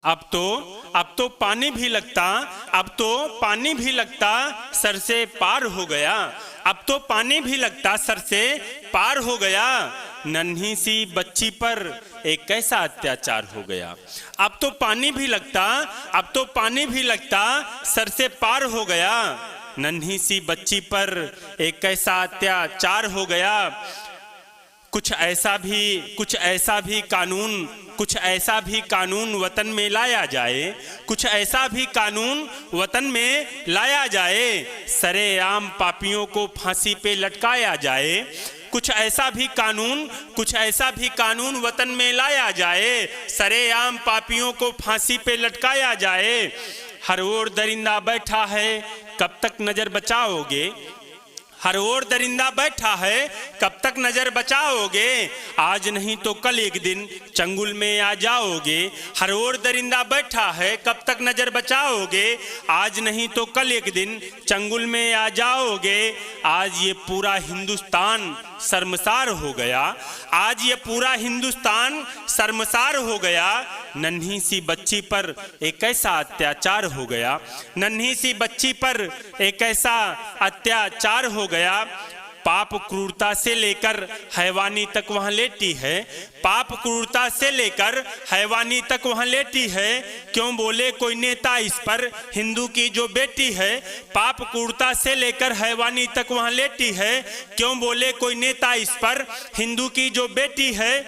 अब तो पानी भी लगता, अब तो पानी भी लगता सर से पार हो गया। अब तो पानी भी लगता सर से पार हो गया। नन्ही सी बच्ची पर एक कैसा अत्याचार हो गया। अब तो पानी भी लगता, अब तो पानी भी लगता सर से पार हो गया। नन्ही सी बच्ची पर एक कैसा अत्याचार हो गया। कुछ ऐसा भी कानून वतन में लाया जाए, कुछ ऐसा भी कानून वतन में लाया जाए। सरेआम पापियों को फांसी पे लटकाया जाए। कुछ ऐसा भी कानून वतन में लाया जाए। सरेआम पापियों को फांसी पे लटकाया जाए। हर ओर दरिंदा बैठा है, कब तक नजर बचाओगे। हर ओर दरिंदा बैठा है, कब तक नजर बचाओगे। आज नहीं तो कल एक दिन चंगुल में आ जाओगे। हर ओर दरिंदा बैठा है, कब तक नजर बचाओगे। आज नहीं तो कल एक दिन चंगुल में आ जाओगे। आज ये पूरा हिंदुस्तान शर्मसार हो गया। आज ये पूरा हिंदुस्तान शर्मसार हो गया। नन्ही सी बच्ची पर एक ऐसा अत्याचार हो गया। नन्ही सी बच्ची पर एक ऐसा अत्याचार हो गया। पाप क्रूरता से लेकर हैवानी तक वहां लेटी है। पाप क्रूरता से लेकर हैवानी तक वहां लेटी है। क्यों बोले कोई नेता इस पर, हिंदू की जो बेटी है। पाप क्रूरता से लेकर हैवानी तक वहां लेटी है। क्यों बोले कोई नेता इस पर, हिंदू की जो बेटी है।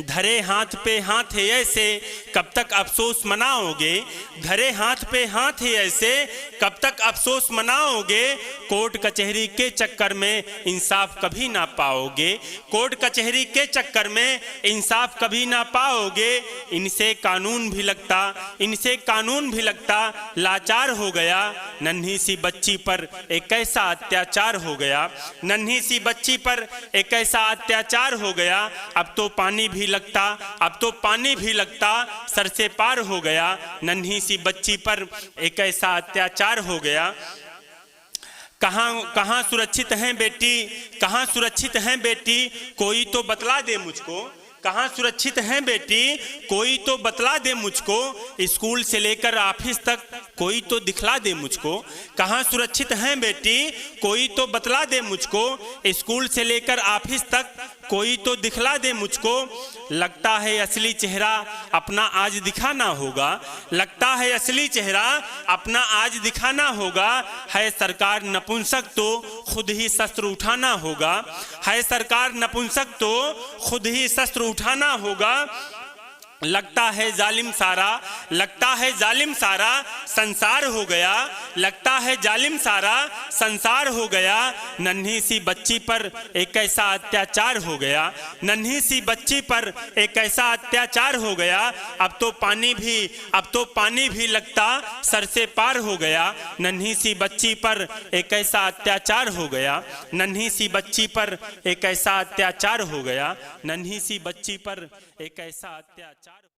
धरे हाथ पे हाथ है ऐसे, कब तक अफसोस मनाओगे। धरे हाथ पे हाथ है ऐसे, कब तक अफसोस मनाओगे। कोर्ट कचहरी के चक्कर में इंसाफ कभी ना पाओगे। कोर्ट कचहरी के चक्कर में इंसाफ कभी ना पाओगे। इनसे कानून भी लगता लाचार हो गया। नन्ही सी बच्ची पर एक ऐसा अत्याचार हो गया। नन्ही सी बच्ची पर एक ऐसा अत्याचार हो गया। अब तो पानी भी लगता सर से पार हो गया। नन्ही सी बच्ची पर एक ऐसा अत्याचार हो गया। कहाँ सुरक्षित हैं बेटी, कहाँ सुरक्षित हैं बेटी, कोई तो बतला दे मुझको। कहाँ सुरक्षित हैं बेटी, कोई तो बतला दे मुझको। स्कूल से लेकर ऑफिस तक कोई तो दिखला दे मुझको। कहाँ सुरक्षित हैं बेटी, कोई तो बतला दे मुझको। स्कूल से लेकर ऑफिस तक कोई तो दिखला दे मुझको। लगता है असली चेहरा अपना आज दिखाना होगा। लगता है असली चेहरा अपना आज दिखाना होगा। है सरकार नपुंसक तो खुद ही शस्त्र उठाना होगा। है सरकार नपुंसक तो खुद ही शस्त्र उठाना होगा। लगता है जालिम सारा संसार हो गया। लगता है जालिम सारा संसार हो गया। नन्ही सी बच्ची पर एक ऐसा अत्याचार हो गया। नन्ही सी बच्ची पर एक ऐसा अत्याचार हो गया। अब तो पानी भी लगता सर से पार हो गया। नन्ही सी बच्ची पर एक ऐसा अत्याचार हो गया। नन्ही सी बच्ची पर एक ऐसा अत्याचार हो गया। नन्ही सी बच्ची पर एक ऐसा अत्याचार